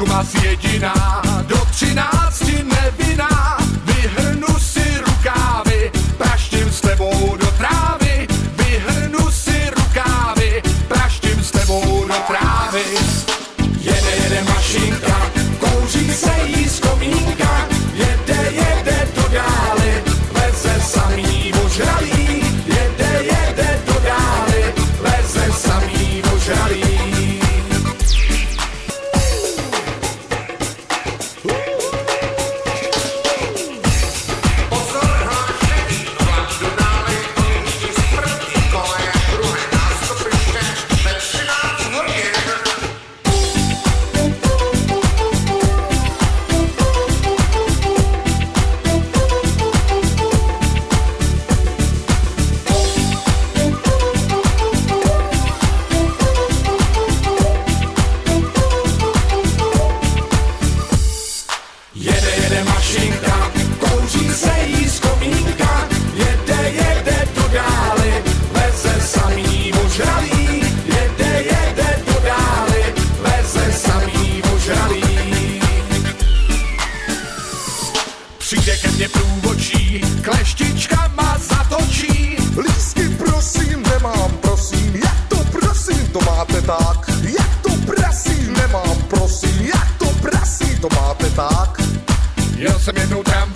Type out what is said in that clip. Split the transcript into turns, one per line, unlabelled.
Vás jediná, do 13 nevinná, vyhrnu si rukávy, praštím s tebou do trávy, vyhrnu si rukávy, praštím s tebou do trávy. Jede mašinka, kouří se jí z komínka, jede do dály, veze samý ožralý, jede do dály, veze samý ožralý. Přijde ke mně průvočí, kleštička ma zatočí.
Lísky prosím, nemám prosím, jak to prosím, to máte tak. Jak to prosím, nemám prosím, jak to prosím, to máte tak.
Jel jsem jednou tramvají,